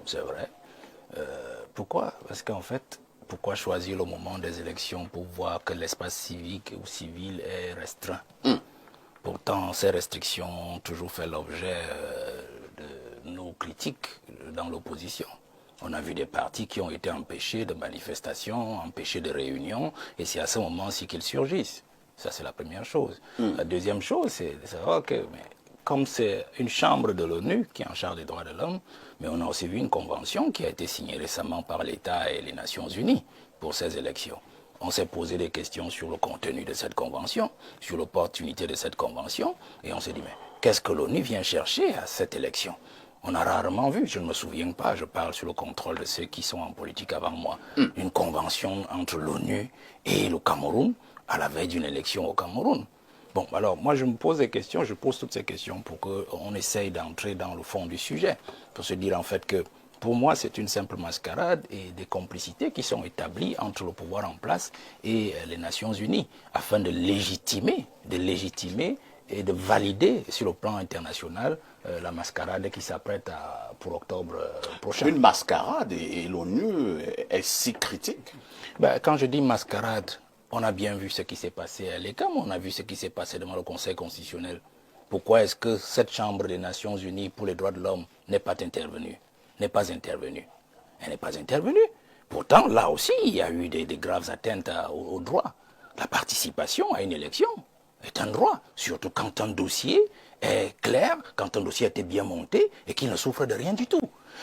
c'est vrai. Pourquoi? Parce qu'en fait, pourquoi choisir le moment des élections pour voir que l'espace civique ou civil est restreint? Pourtant, ces restrictions ont toujours fait l'objet de nos critiques dans l'opposition. On a vu des partis qui ont été empêchés de manifestations, empêchés de réunions, et c'est à ce moment-ci qu'ils surgissent. Ça, c'est la première chose. La deuxième chose, c'est de savoir que, mais comme c'est une chambre de l'ONU qui est en charge des droits de l'homme, mais on a aussi vu une convention qui a été signée récemment par l'État et les Nations Unies pour ces élections. On s'est posé des questions sur le contenu de cette convention, sur l'opportunité de cette convention, et on s'est dit, mais qu'est-ce que l'ONU vient chercher à cette élection? On a rarement vu, je ne me souviens pas, je parle sur le contrôle de ceux qui sont en politique avant moi, une convention entre l'ONU et le Cameroun à la veille d'une élection au Cameroun. Bon, alors moi je me pose des questions, je pose toutes ces questions pour qu'on essaye d'entrer dans le fond du sujet, pour se dire en fait que pour moi, c'est une simple mascarade et des complicités qui sont établies entre le pouvoir en place et les Nations Unies afin de légitimer et de valider sur le plan international la mascarade qui s'apprête pour octobre prochain. Une mascarade et l'ONU est si critique? Ben, quand je dis mascarade, on a bien vu ce qui s'est passé à l'ECAM, on a vu ce qui s'est passé devant le Conseil constitutionnel. Pourquoi est-ce que cette Chambre des Nations Unies pour les droits de l'homme n'est pas intervenue? Elle n'est pas intervenue. Pourtant, là aussi, il y a eu des graves atteintes aux droits. La participation à une élection est un droit, surtout quand un dossier est clair, quand un dossier a été bien monté et qu'il ne souffre de rien du tout.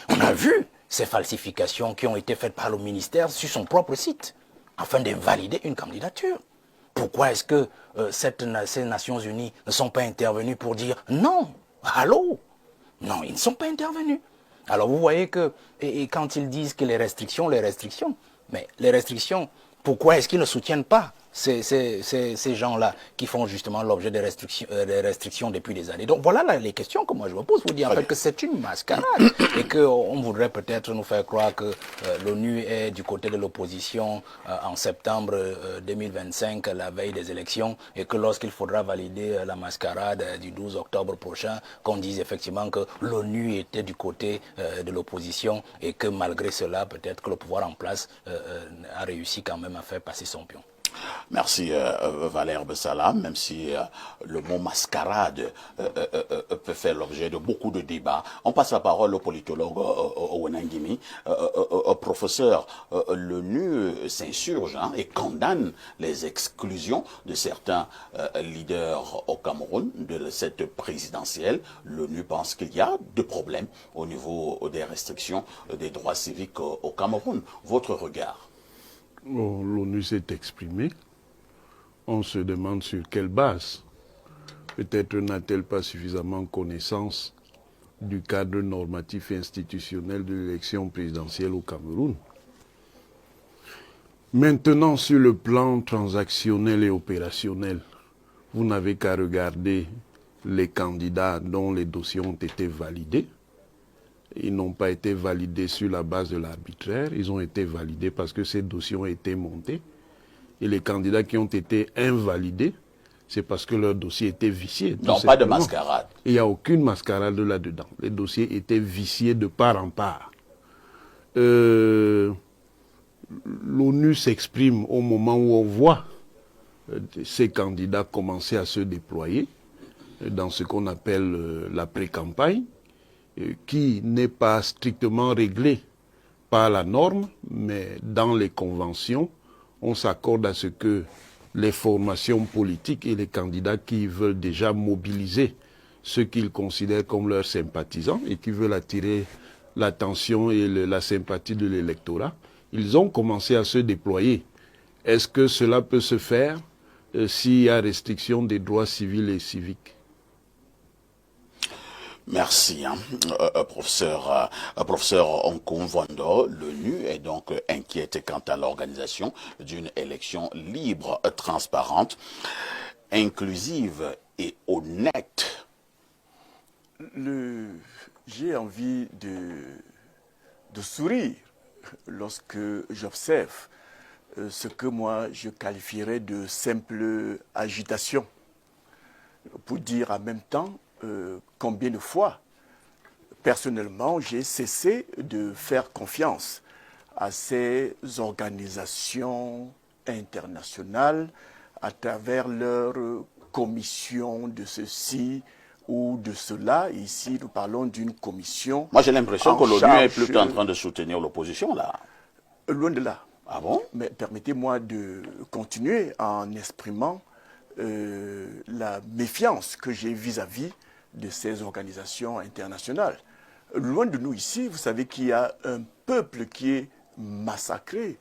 On a vu ces falsifications qui ont été faites par le ministère sur son propre site, afin d'invalider une candidature. Pourquoi est-ce que ces Nations Unies ne sont pas intervenues pour dire non, allô? Non, ils ne sont pas intervenus. Alors vous voyez que, et quand ils disent que les restrictions, mais les restrictions, pourquoi est-ce qu'ils ne soutiennent pas ces gens-là qui font justement l'objet des restrictions depuis des années? Donc voilà là, les questions que moi je me pose. Vous dire en fait que c'est une mascarade et qu'on voudrait peut-être nous faire croire que l'ONU est du côté de l'opposition en septembre 2025, la veille des élections, et que lorsqu'il faudra valider la mascarade du 12 octobre prochain, qu'on dise effectivement que l'ONU était du côté de l'opposition et que malgré cela, peut-être que le pouvoir en place a réussi quand même à faire passer son pion. Merci Valère Bessala, même si le mot mascarade peut faire l'objet de beaucoup de débats. On passe la parole au politologue Owen Ngimi. Professeur, l'ONU s'insurge et condamne les exclusions de certains leaders au Cameroun de cette présidentielle. L'ONU pense qu'il y a des problèmes au niveau des restrictions des droits civiques au Cameroun. Votre regard? Bon, l'ONU s'est exprimée. On se demande sur quelle base. Peut-être n'a-t-elle pas suffisamment connaissance du cadre normatif et institutionnel de l'élection présidentielle au Cameroun. Maintenant, sur le plan transactionnel et opérationnel, vous n'avez qu'à regarder les candidats dont les dossiers ont été validés. Ils n'ont pas été validés sur la base de l'arbitraire, ils ont été validés parce que ces dossiers ont été montés. Et les candidats qui ont été invalidés, c'est parce que leur dossier était vicié. Non, pas de mascarade. Il n'y a aucune mascarade là-dedans. Les dossiers étaient viciés de part en part. L'ONU s'exprime au moment où on voit ces candidats commencer à se déployer dans ce qu'on appelle la pré-campagne, qui n'est pas strictement réglée par la norme, mais dans les conventions, on s'accorde à ce que les formations politiques et les candidats qui veulent déjà mobiliser ceux qu'ils considèrent comme leurs sympathisants et qui veulent attirer l'attention et la sympathie de l'électorat, ils ont commencé à se déployer. Est-ce que cela peut se faire s'il y a restriction des droits civils et civiques? Merci, professeur Nkoumvando. L'ONU est donc inquiète quant à l'organisation d'une élection libre, transparente, inclusive et honnête. J'ai envie de sourire lorsque j'observe ce que moi je qualifierais de simple agitation, pour dire en même temps combien de fois personnellement, j'ai cessé de faire confiance à ces organisations internationales à travers leur commission de ceci ou de cela. Ici, nous parlons d'une commission. Moi, j'ai l'impression que l'ONU est charge, plutôt en train de soutenir l'opposition, là. Loin de là. Ah bon? Mais permettez-moi de continuer en exprimant la méfiance que j'ai vis-à-vis de ces organisations internationales. Loin de nous ici, vous savez qu'il y a un peuple qui est massacré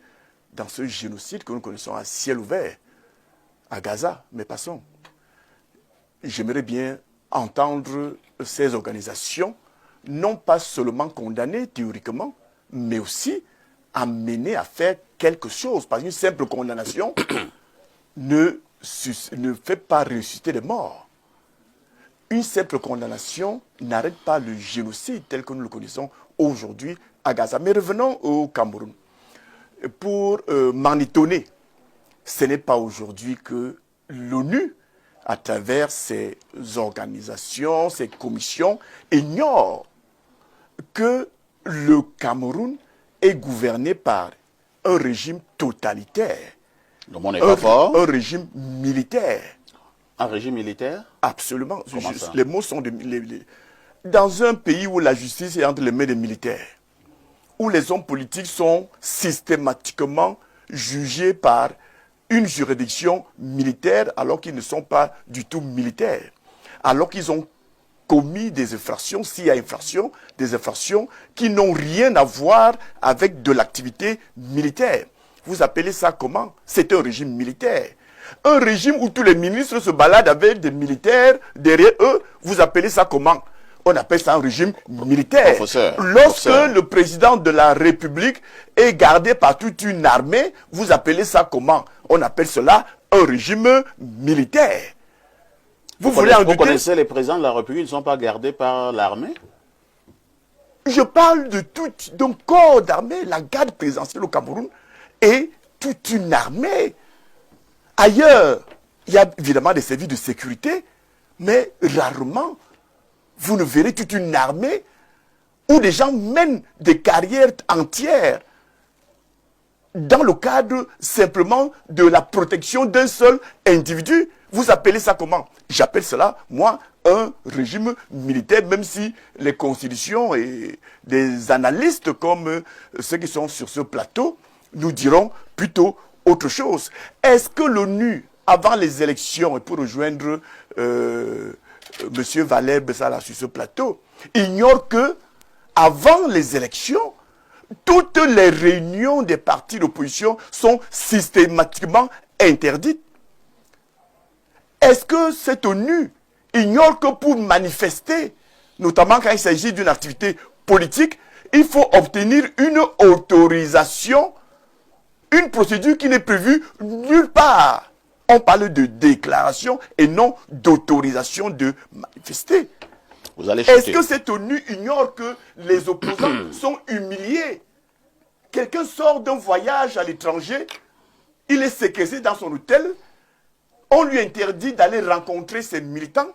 dans ce génocide que nous connaissons à ciel ouvert, à Gaza. Mais passons. J'aimerais bien entendre ces organisations, non pas seulement condamnées théoriquement, mais aussi amener à faire quelque chose. Parce qu'une simple condamnation ne fait pas ressusciter les morts. Une simple condamnation n'arrête pas le génocide tel que nous le connaissons aujourd'hui à Gaza. Mais revenons au Cameroun. Pour m'en étonner, ce n'est pas aujourd'hui que l'ONU, à travers ses organisations, ses commissions, ignore que le Cameroun est gouverné par un régime totalitaire. Le monde n'est pas fort. Un régime militaire. Un régime militaire? Absolument. Comment ça? Les mots sont dans un pays où la justice est entre les mains des militaires, où les hommes politiques sont systématiquement jugés par une juridiction militaire alors qu'ils ne sont pas du tout militaires, alors qu'ils ont commis des infractions, s'il y a infraction, des infractions qui n'ont rien à voir avec de l'activité militaire. Vous appelez ça comment? C'est un régime militaire. Un régime où tous les ministres se baladent avec des militaires derrière eux, vous appelez ça comment? On appelle ça un régime militaire. Lorsque le président de la République est gardé par toute une armée, vous appelez ça comment? On appelle cela un régime militaire. Vous connaissez les présidents de la République, ils ne sont pas gardés par l'armée? Je parle d'un corps d'armée, la garde présidentielle au Cameroun est toute une armée. Ailleurs, il y a évidemment des services de sécurité, mais rarement, vous ne verrez toute une armée où des gens mènent des carrières entières dans le cadre simplement de la protection d'un seul individu. Vous appelez ça comment? J'appelle cela, moi, un régime militaire, même si les constitutions et des analystes comme ceux qui sont sur ce plateau nous diront plutôt autre chose. Est-ce que l'ONU, avant les élections, et pour rejoindre M. Valère Bessala sur ce plateau, ignore que, avant les élections, toutes les réunions des partis d'opposition sont systématiquement interdites? Est-ce que cette ONU ignore que pour manifester, notamment quand il s'agit d'une activité politique, il faut obtenir une autorisation, une procédure qui n'est prévue nulle part? On parle de déclaration et non d'autorisation de manifester. Est-ce que cette ONU ignore que les opposants sont humiliés? Quelqu'un sort d'un voyage à l'étranger, il est séquestré dans son hôtel, on lui interdit d'aller rencontrer ses militants,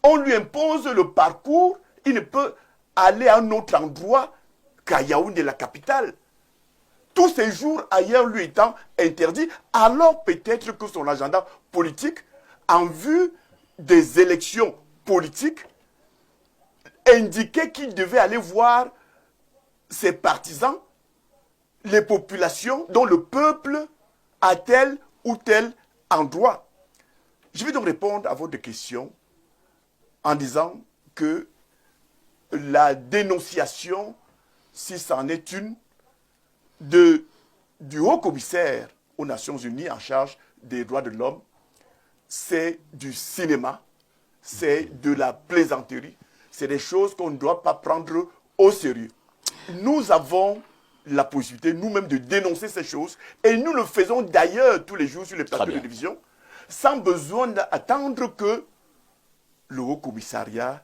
on lui impose le parcours, il ne peut aller à un autre endroit qu'à Yaoundé, la capitale. Tout séjour ailleurs lui étant interdit, alors peut-être que son agenda politique, en vue des élections politiques, indiquait qu'il devait aller voir ses partisans, les populations dont le peuple à tel ou tel endroit. Je vais donc répondre à votre question en disant que la dénonciation, si c'en est une, du haut-commissaire aux Nations Unies en charge des droits de l'homme, c'est du cinéma, c'est de la plaisanterie, c'est des choses qu'on ne doit pas prendre au sérieux. Nous avons la possibilité nous-mêmes de dénoncer ces choses et nous le faisons d'ailleurs tous les jours sur les plateaux de télévision sans besoin d'attendre que le Haut-Commissariat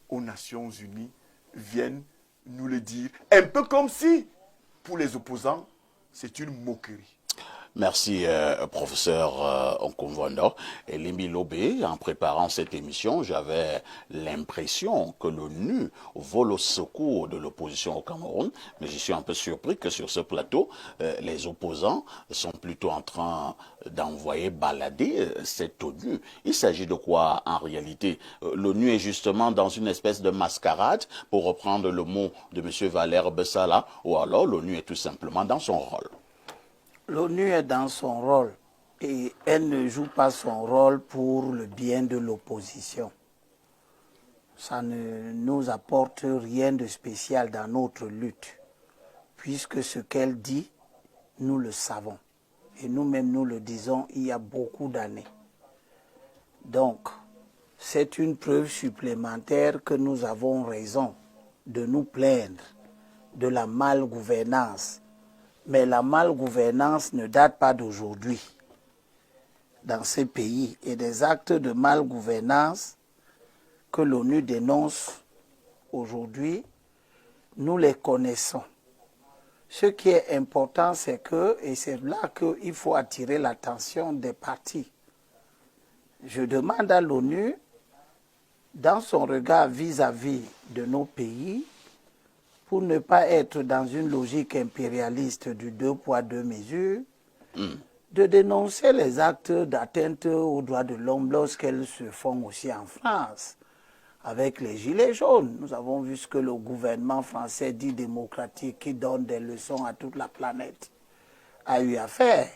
aux Nations Unies vienne nous le dire. Un peu comme si, pour les opposants, c'est une moquerie. Merci, professeur Nkonvondo. Et Limbi Lobé, en préparant cette émission, j'avais l'impression que l'ONU vole au secours de l'opposition au Cameroun. Mais je suis un peu surpris que sur ce plateau, les opposants sont plutôt en train d'envoyer balader cette ONU. Il s'agit de quoi en réalité? L'ONU est justement dans une espèce de mascarade, pour reprendre le mot de M. Valère Bessala, ou alors l'ONU est tout simplement dans son rôle. L'ONU est dans son rôle et elle ne joue pas son rôle pour le bien de l'opposition. Ça ne nous apporte rien de spécial dans notre lutte, puisque ce qu'elle dit, nous le savons. Et nous-mêmes, nous le disons il y a beaucoup d'années. Donc, c'est une preuve supplémentaire que nous avons raison de nous plaindre de la malgouvernance. Mais la malgouvernance ne date pas d'aujourd'hui dans ces pays. Et des actes de malgouvernance que l'ONU dénonce aujourd'hui, nous les connaissons. Ce qui est important, c'est que, et c'est là qu'il faut attirer l'attention des partis. Je demande à l'ONU, dans son regard vis-à-vis de nos pays, pour ne pas être dans une logique impérialiste du 2 poids 2 mesures, de dénoncer les actes d'atteinte aux droits de l'homme lorsqu'elles se font aussi en France, avec les gilets jaunes. Nous avons vu ce que le gouvernement français dit démocratique, qui donne des leçons à toute la planète, a eu à faire,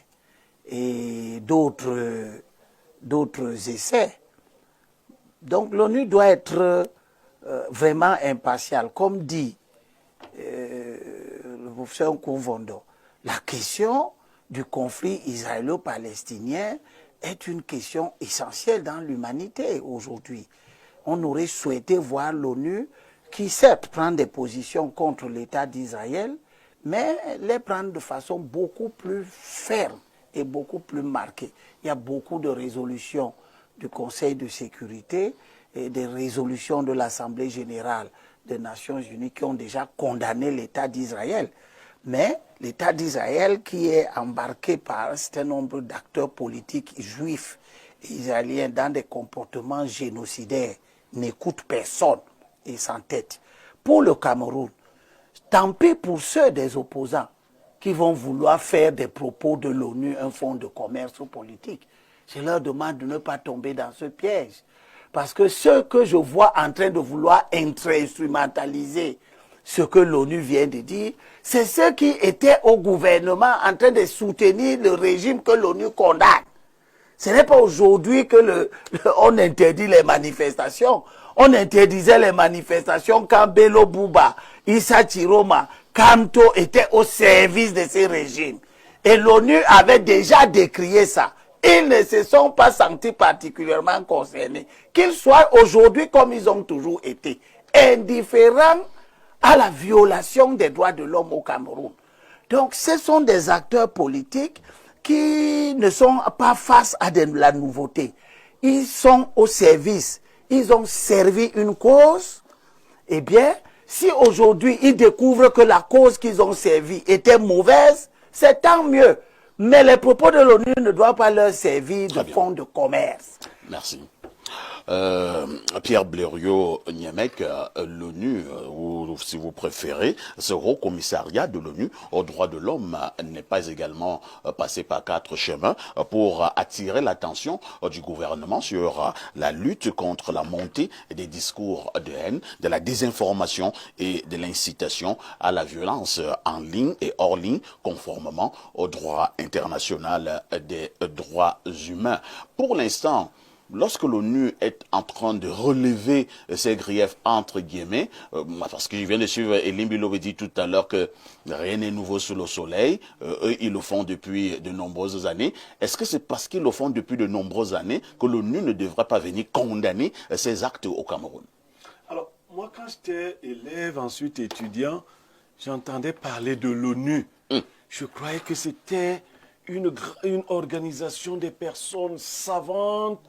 et d'autres essais. Donc l'ONU doit être vraiment impartiale, comme dit le professeur Nkonvondo. La question du conflit israélo-palestinien est une question essentielle dans l'humanité aujourd'hui. On aurait souhaité voir l'ONU qui certes prend des positions contre l'État d'Israël, mais les prendre de façon beaucoup plus ferme et beaucoup plus marquée. Il y a beaucoup de résolutions du Conseil de sécurité et des résolutions de l'Assemblée générale des Nations unies qui ont déjà condamné l'État d'Israël. Mais l'État d'Israël, qui est embarqué par un certain nombre d'acteurs politiques juifs et israéliens dans des comportements génocidaires, n'écoute personne et s'entête. Pour le Cameroun, tant pis pour ceux des opposants qui vont vouloir faire des propos de l'ONU un fonds de commerce politique. Je leur demande de ne pas tomber dans ce piège. Parce que ceux que je vois en train de vouloir instrumentaliser ce que l'ONU vient de dire, c'est ceux qui étaient au gouvernement en train de soutenir le régime que l'ONU condamne. Ce n'est pas aujourd'hui que on interdit les manifestations. On interdisait les manifestations quand Bello Bouba, Issa Chiroma, Kamto étaient au service de ces régimes. Et l'ONU avait déjà décrié ça. Ils ne se sont pas sentis particulièrement concernés. Qu'ils soient aujourd'hui comme ils ont toujours été, indifférents à la violation des droits de l'homme au Cameroun. Donc ce sont des acteurs politiques qui ne sont pas face à de la nouveauté. Ils sont au service. Ils ont servi une cause. Eh bien, si aujourd'hui ils découvrent que la cause qu'ils ont servie était mauvaise, c'est tant mieux. Mais les propos de l'ONU ne doivent pas leur servir de fonds de commerce. Merci. Pierre Blériot-Niémec, l'ONU, ou si vous préférez, ce haut commissariat de l'ONU aux droits de l'homme n'est pas également passé par 4 chemins pour attirer l'attention du gouvernement sur la lutte contre la montée des discours de haine, de la désinformation et de l'incitation à la violence en ligne et hors ligne, conformément au droit international des droits humains. Pour l'instant, lorsque l'ONU est en train de relever ses griefs entre guillemets, parce que je viens de suivre Elim Bilobé dit tout à l'heure que rien n'est nouveau sous le soleil, eux ils le font depuis de nombreuses années. Est-ce que c'est parce qu'ils le font depuis de nombreuses années que l'ONU ne devrait pas venir condamner ces actes au Cameroun? Alors, moi quand j'étais élève, ensuite étudiant, j'entendais parler de l'ONU. Je croyais que c'était une organisation des personnes savantes,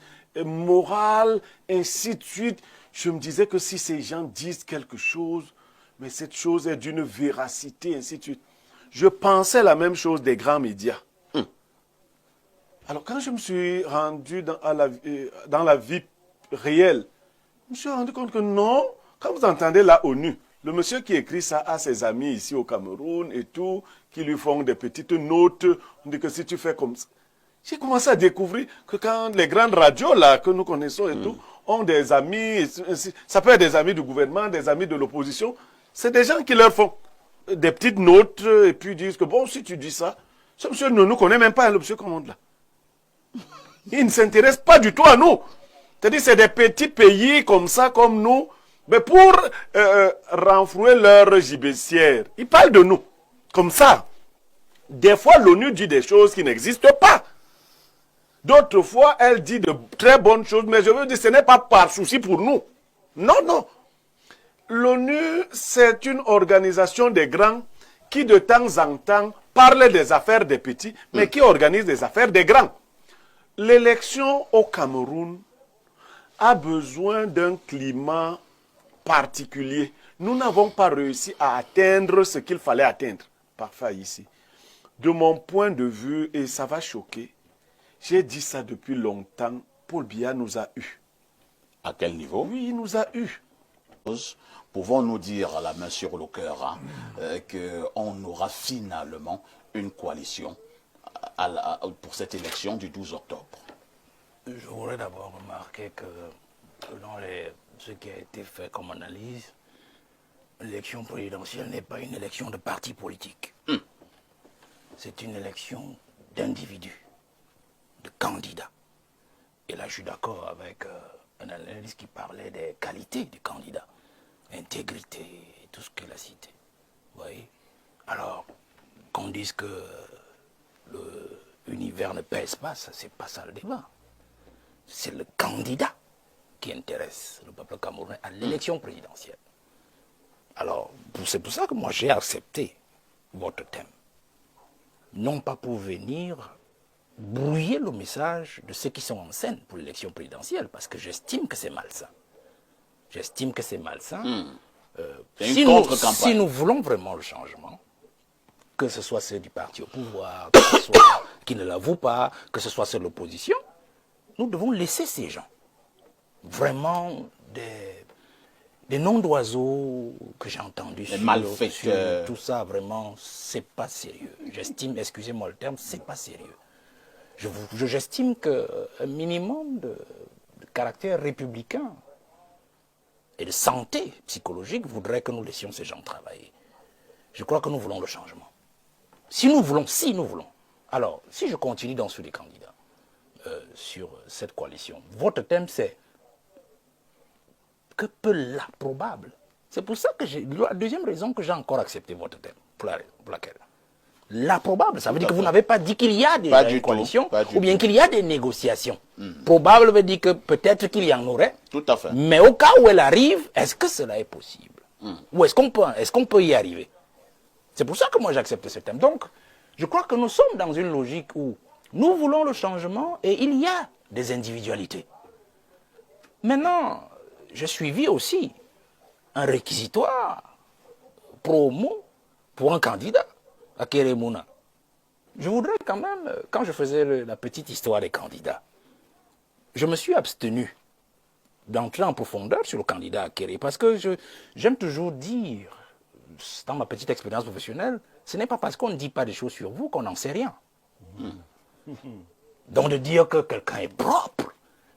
morale, ainsi de suite. Je me disais que si ces gens disent quelque chose, mais cette chose est d'une véracité, ainsi de suite. Je pensais la même chose des grands médias. Alors, quand je me suis rendu dans la vie réelle, je me suis rendu compte que non, quand vous entendez la ONU, le monsieur qui écrit ça a ses amis ici au Cameroun et tout, qui lui font des petites notes. On dit que si tu fais comme ça. J'ai commencé à découvrir que quand les grandes radios là, que nous connaissons et tout, ont des amis, ça peut être des amis du gouvernement, des amis de l'opposition, c'est des gens qui leur font des petites notes et puis disent que bon, si tu dis ça, ce monsieur ne nous connaît même pas, le monsieur commande là. Il ne s'intéresse pas du tout à nous. C'est-à-dire c'est des petits pays comme ça, comme nous, mais pour renflouer leur gibecière. Ils parlent de nous, comme ça. Des fois, l'ONU dit des choses qui n'existent pas. D'autres fois, elle dit de très bonnes choses, mais je veux dire, ce n'est pas par souci pour nous. Non, non. L'ONU, c'est une organisation des grands qui, de temps en temps, parle des affaires des petits, mais qui organise des affaires des grands. L'élection au Cameroun a besoin d'un climat particulier. Nous n'avons pas réussi à atteindre ce qu'il fallait atteindre. Parfois ici. De mon point de vue, et ça va choquer, j'ai dit ça depuis longtemps, Paul Biya nous a eus. À quel niveau? Oui, il nous a eus. Pouvons-nous dire, à la main sur le cœur, qu'on aura finalement une coalition pour cette élection du 12 octobre? Je voudrais d'abord remarquer que, selon ce qui a été fait comme analyse, l'élection présidentielle n'est pas une élection de parti politique. C'est une élection d'individus, de candidats. Et là, je suis d'accord avec un analyste qui parlait des qualités du candidat, intégrité et tout ce qu'il a cité. Vous voyez? Alors, qu'on dise que l'univers ne pèse pas, c'est pas ça le débat. C'est le candidat qui intéresse le peuple camerounais à l'élection présidentielle. Alors, c'est pour ça que moi j'ai accepté votre thème. Non pas pour venir brouiller le message de ceux qui sont en scène pour l'élection présidentielle, parce que j'estime que c'est malsain. J'estime que c'est malsain. Si nous voulons vraiment le changement, que ce soit ceux du parti au pouvoir, que ce soit qui ne l'avouent pas, que ce soit ceux de l'opposition, nous devons laisser ces gens. Vraiment des noms d'oiseaux que j'ai entendus sur tout ça, vraiment, c'est pas sérieux. J'estime, excusez-moi le terme, c'est pas sérieux. J'estime qu'un minimum de caractère républicain et de santé psychologique voudrait que nous laissions ces gens travailler. Je crois que nous voulons le changement. Si nous voulons. Alors, si je continue dans celui des candidats, sur cette coalition, votre thème c'est que peu l'improbable. C'est pour ça que la deuxième raison que j'ai encore accepté votre thème, pour laquelle l'improbable, ça veut dire que vous n'avez pas dit qu'il y a déjà une coalition ou bien qu'il y a des négociations. Probable veut dire que peut-être qu'il y en aurait. Tout à fait. Mais au cas où elle arrive, est-ce que cela est possible? Ou est-ce qu'on peut y arriver? C'est pour ça que moi j'ai accepté ce thème. Donc, je crois que nous sommes dans une logique où nous voulons le changement et il y a des individualités. Maintenant, j'ai suivi aussi un réquisitoire promo pour un candidat à Kérémouna. Je voudrais quand même, quand je faisais la petite histoire des candidats, je me suis abstenu d'entrer en profondeur sur le candidat à Kéré parce que j'aime toujours dire, dans ma petite expérience professionnelle, ce n'est pas parce qu'on ne dit pas des choses sur vous qu'on n'en sait rien. Donc de dire que quelqu'un est propre,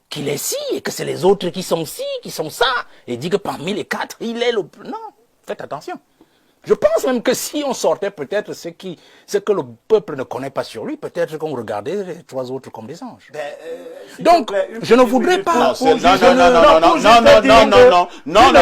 qu'il est ci, et que c'est les autres qui sont ci, qui sont ça, et dire que parmi les quatre, il est le... Non, faites attention. Je pense même que si on sortait peut-être ce que le peuple ne connaît pas sur lui, peut-être qu'on regardait les trois autres comme des anges. Donc, je ne voudrais pas... Non,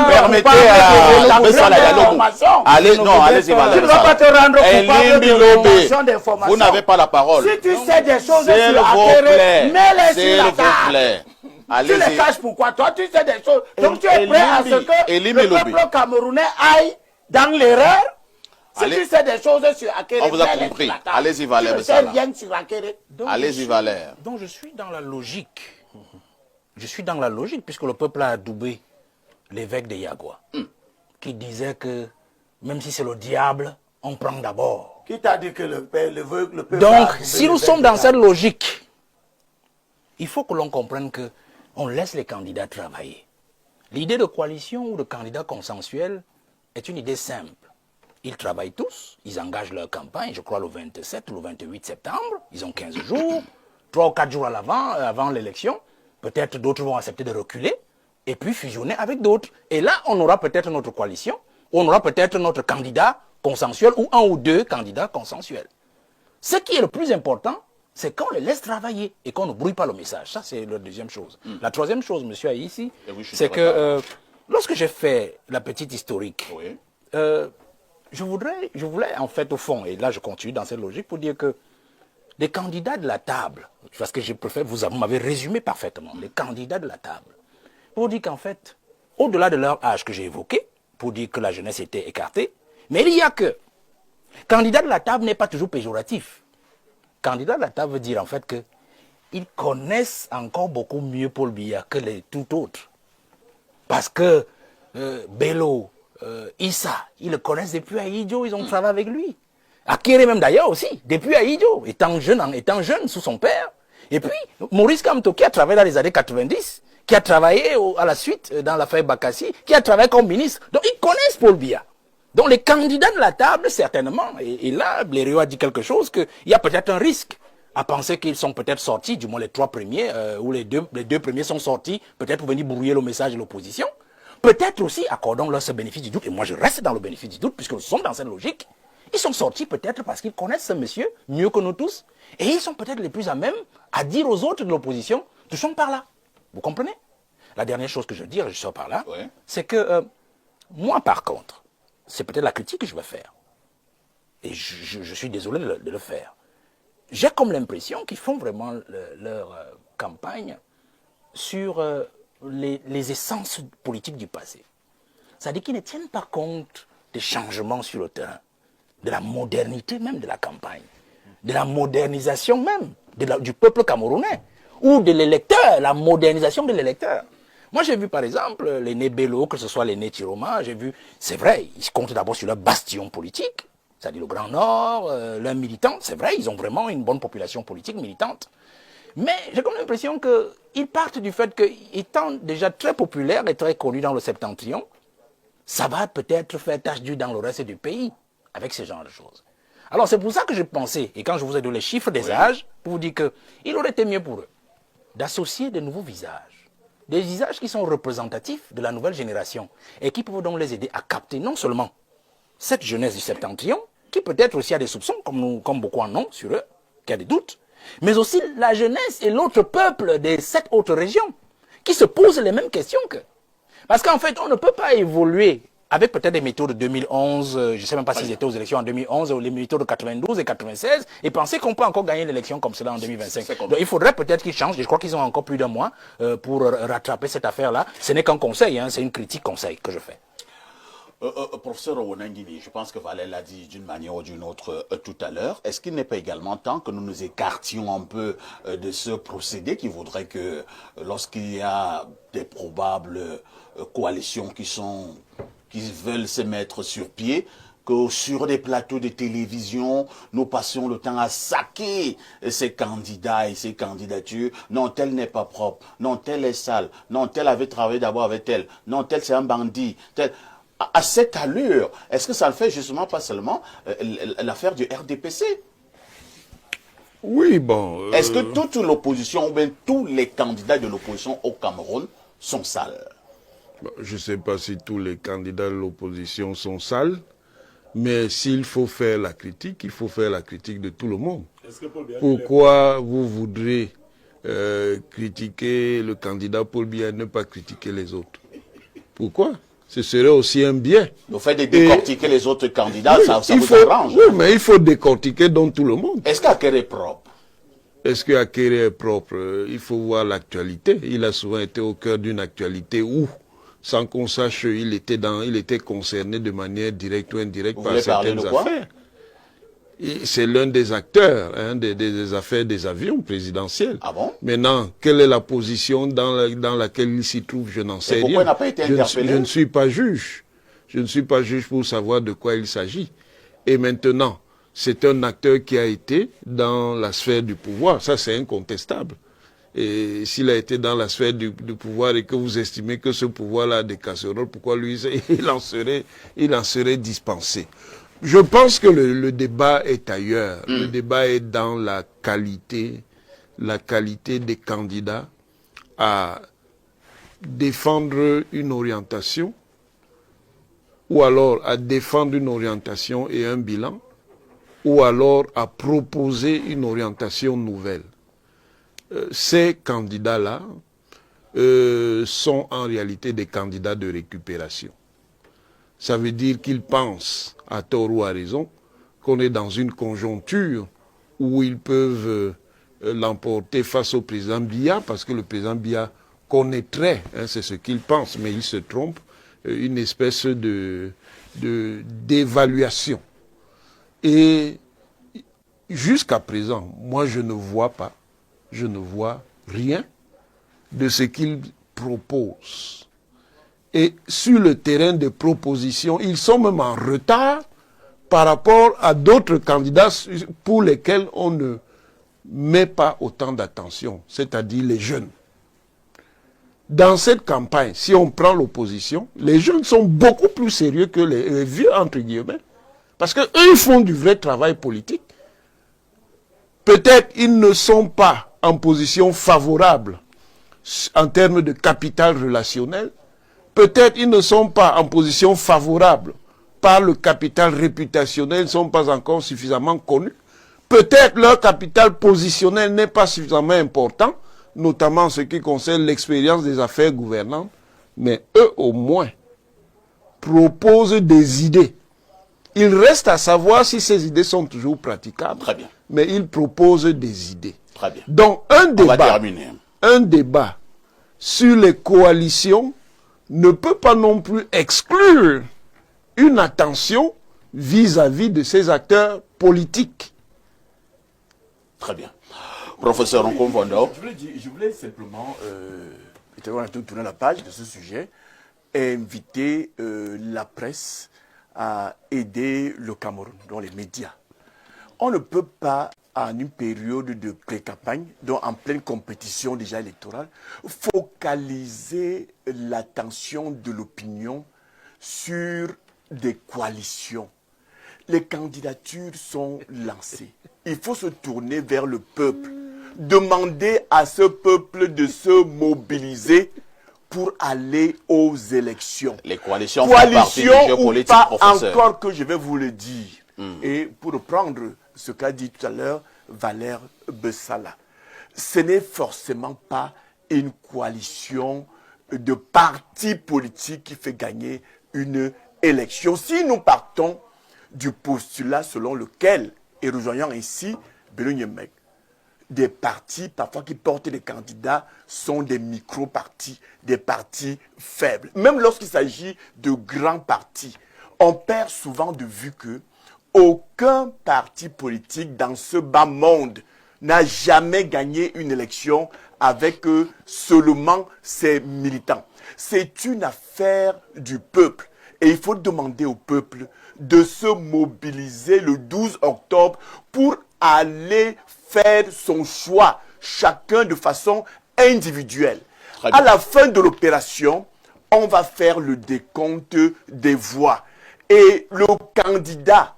permettez à Bessala Diallo. Allez-y, Valérie. Tu ne vas pas te rendre coupable de l'information d'information. Vous n'avez pas la parole. Si tu sais des choses sur Akere, mets-les sur la table. Tu les caches pourquoi? Toi, tu sais des choses. Donc, tu es prêt à ce que le peuple camerounais aille dans l'erreur. Si tu sais des choses sur Akere, on vous a compris. Allez-y, Valère Bessala. Allez-y, Valère. Donc, je suis dans la logique. Je suis dans la logique, puisque le peuple a adoubé l'évêque de Yagua, qui disait que même si c'est le diable, on prend d'abord Qui t'a dit que le peuple Donc, a approuvé si le nous sommes peuple dans a- cette logique, il faut que l'on comprenne qu'on laisse les candidats travailler. L'idée de coalition ou de candidat consensuel est une idée simple. Ils travaillent tous, ils engagent leur campagne, je crois le 27 ou le 28 septembre, ils ont 15 jours, 3 ou 4 jours avant l'élection, peut-être d'autres vont accepter de reculer, et puis fusionner avec d'autres. Et là, on aura peut-être notre coalition, on aura peut-être notre candidat consensuel, ou un ou deux candidats consensuels. Ce qui est le plus important, c'est qu'on les laisse travailler et qu'on ne brouille pas le message. Ça, c'est la deuxième chose. La troisième chose, monsieur Aïssi, Et oui, je suis c'est très d'accord. que lorsque j'ai fait la petite historique, Oui. je voulais en fait au fond, et là je continue dans cette logique pour dire que les candidats de la table, parce que je préfère, vous m'avez résumé parfaitement, les candidats de la table, pour dire qu'en fait, au-delà de leur âge que j'ai évoqué, pour dire que la jeunesse était écartée, mais il y a que candidat de la table n'est pas toujours péjoratif. Candidat de la table veut dire en fait qu'ils connaissent encore beaucoup mieux Paul Biya que les tout autres. Parce que Bello, Issa, ils le connaissent depuis Aïdjo, ils ont travaillé avec lui. Akere même d'ailleurs aussi, depuis Aïdjo, étant jeune sous son père. Et puis, Maurice Kamto, qui a travaillé dans les années 90, qui a travaillé à la suite dans l'affaire Bakassi, qui a travaillé comme ministre. Donc, ils connaissent Paul Biya. Donc, les candidats de la table, certainement, et là, Blériot a dit quelque chose, qu'il y a peut-être un risque à penser qu'ils sont peut-être sortis, du moins les 3 premiers, ou les deux premiers sont sortis, peut-être pour venir brouiller le message de l'opposition. Peut-être aussi, accordons-leur ce bénéfice du doute, et moi je reste dans le bénéfice du doute, puisque nous sommes dans cette logique, ils sont sortis peut-être parce qu'ils connaissent ce monsieur mieux que nous tous, et ils sont peut-être les plus à même à dire aux autres de l'opposition, touchons par là. Vous comprenez? La dernière chose que je veux dire, je sors par là, Oui. c'est que moi par contre, c'est peut-être la critique que je vais faire, et je suis désolé de le faire. J'ai comme l'impression qu'ils font vraiment leur campagne sur les essences politiques du passé. C'est-à-dire qu'ils ne tiennent pas compte des changements sur le terrain, de la modernité même de la campagne, de la modernisation même du peuple camerounais, ou de l'électeur, la modernisation de l'électeur. Moi, j'ai vu par exemple l'aîné Bello, que ce soit l'aîné Tiroma, j'ai vu, c'est vrai, ils comptent d'abord sur leur bastion politique, c'est-à-dire le Grand Nord, leurs militants, c'est vrai, ils ont vraiment une bonne population politique militante. Mais j'ai comme l'impression qu'ils partent du fait qu'étant déjà très populaires et très connus dans le septentrion, ça va peut-être faire tache d'huile dans le reste du pays, avec ce genre de choses. Alors c'est pour ça que je pensais, et quand je vous ai donné les chiffres des âges, pour vous dire qu'il aurait été mieux pour eux d'associer de nouveaux visages, des visages qui sont représentatifs de la nouvelle génération, et qui peuvent donc les aider à capter non seulement cette jeunesse du septentrion, qui peut-être aussi a des soupçons, comme beaucoup en ont sur eux, qui a des doutes, mais aussi la jeunesse et l'autre peuple des 7 autres régions, qui se posent les mêmes questions qu'eux. Parce qu'en fait, on ne peut pas évoluer avec peut-être des méthodes de 2011, je ne sais même pas s'ils étaient aux élections en 2011, ou les méthodes de 92 et 96, et penser qu'on peut encore gagner l'élection comme cela en 2025. Donc il faudrait peut-être qu'ils changent, je crois qu'ils ont encore plus d'un mois pour rattraper cette affaire-là. Ce n'est qu'un conseil, hein, c'est une critique conseil que je fais. Professeur Owonangini, je pense que Valère l'a dit d'une manière ou d'une autre tout à l'heure. Est-ce qu'il n'est pas également temps que nous nous écartions un peu de ce procédé qui voudrait que lorsqu'il y a des probables coalitions qui veulent se mettre sur pied, que sur des plateaux de télévision, nous passions le temps à saquer ces candidats et ces candidatures. Non, tel n'est pas propre. Non, tel est sale. Non, tel avait travaillé d'abord avec tel. Non, tel c'est un bandit. Tel... À cette allure, est-ce que ça ne fait justement pas seulement l'affaire du RDPC? Oui, bon... Est-ce que toute l'opposition, ou bien tous les candidats de l'opposition au Cameroun sont sales? Je ne sais pas si tous les candidats de l'opposition sont sales, mais s'il faut faire la critique, il faut faire la critique de tout le monde. Pourquoi vous voudrez critiquer le candidat Paul Biya et ne pas critiquer les autres? Pourquoi? Ce serait aussi un bien. Le fait de décortiquer les autres candidats, oui, ça vous arrange. Oui, mais il faut décortiquer dans tout le monde. Est-ce qu'Akere est propre? Est-ce que Akere est propre? Il faut voir l'actualité. Il a souvent été au cœur d'une actualité où, sans qu'on sache, il était concerné de manière directe ou indirecte par certaines affaires. C'est l'un des acteurs des affaires des avions présidentiels. Ah bon? Maintenant, quelle est la position dans laquelle il s'y trouve? Je n'en sais rien. Pourquoi il n'a pas été interpellé? Je ne suis pas juge. Je ne suis pas juge pour savoir de quoi il s'agit. Et maintenant, c'est un acteur qui a été dans la sphère du pouvoir. Ça, c'est incontestable. Et s'il a été dans la sphère du pouvoir et que vous estimez que ce pouvoir-là a des casseroles, pourquoi lui, il en serait dispensé? Je pense que le débat est ailleurs. Le débat est dans la qualité des candidats à défendre une orientation ou alors à défendre une orientation et un bilan ou alors à proposer une orientation nouvelle. Ces candidats-là sont en réalité des candidats de récupération. Ça veut dire qu'ils pensent, à tort ou à raison, qu'on est dans une conjoncture où ils peuvent l'emporter face au président Biya, parce que le président Biya connaîtrait, c'est ce qu'il pense, mais il se trompe, une espèce d'évaluation. Et jusqu'à présent, moi je ne vois rien de ce qu'il propose. Et sur le terrain de proposition, ils sont même en retard par rapport à d'autres candidats pour lesquels on ne met pas autant d'attention, c'est-à-dire les jeunes. Dans cette campagne, si on prend l'opposition, les jeunes sont beaucoup plus sérieux que les vieux, entre guillemets, parce qu'eux, ils font du vrai travail politique. Peut-être ils ne sont pas en position favorable en termes de capital relationnel. Peut-être ils ne sont pas en position favorable par le capital réputationnel, ils ne sont pas encore suffisamment connus. Peut-être leur capital positionnel n'est pas suffisamment important, notamment en ce qui concerne l'expérience des affaires gouvernantes, mais eux au moins proposent des idées. Il reste à savoir si ces idées sont toujours praticables. Très bien. Mais ils proposent des idées. Très bien. Donc un débat sur les coalitions ne peut pas non plus exclure une attention vis-à-vis de ces acteurs politiques. Très bien. Professeur Nkonfondo. Je voulais simplement, tourner la page de ce sujet et inviter la presse à aider le Cameroun, dans les médias. On ne peut pas, en une période de pré-campagne, donc en pleine compétition déjà électorale, focaliser l'attention de l'opinion sur des coalitions. Les candidatures sont lancées. Il faut se tourner vers le peuple. Demander à ce peuple de se mobiliser pour aller aux élections. Les coalitions font partie du jeu politique, pas professeur. encore que je vais vous le dire. Et pour reprendre ce qu'a dit tout à l'heure Valère Bessala, ce n'est forcément pas une coalition de partis politiques qui fait gagner une élection. Si nous partons du postulat selon lequel, et rejoignant ainsi Belunyemek, des partis parfois qui portent des candidats sont des micro-partis, des partis faibles. Même lorsqu'il s'agit de grands partis, on perd souvent de vue que aucun parti politique dans ce bas monde n'a jamais gagné une élection avec seulement ses militants. C'est une affaire du peuple. Et il faut demander au peuple de se mobiliser le 12 octobre pour aller faire son choix, chacun de façon individuelle. À la fin de l'opération, on va faire le décompte des voix. Et le candidat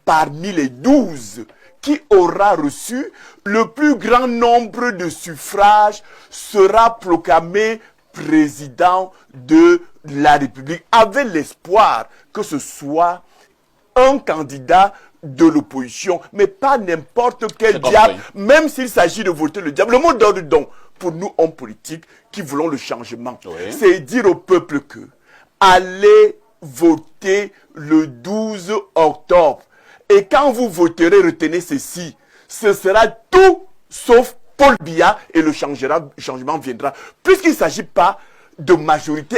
parmi les 12 qui aura reçu le plus grand nombre de suffrages sera proclamé président de la République, avec l'espoir que ce soit un candidat de l'opposition, mais pas n'importe quel diable, même s'il s'agit de voter le diable. Le mot d'ordre donc, pour nous hommes politiques qui voulons le changement, c'est dire au peuple que allez voter le 12 octobre. Et quand vous voterez, retenez ceci, ce sera tout sauf Paul Biya et le changement viendra. Puisqu'il ne s'agit pas de majorité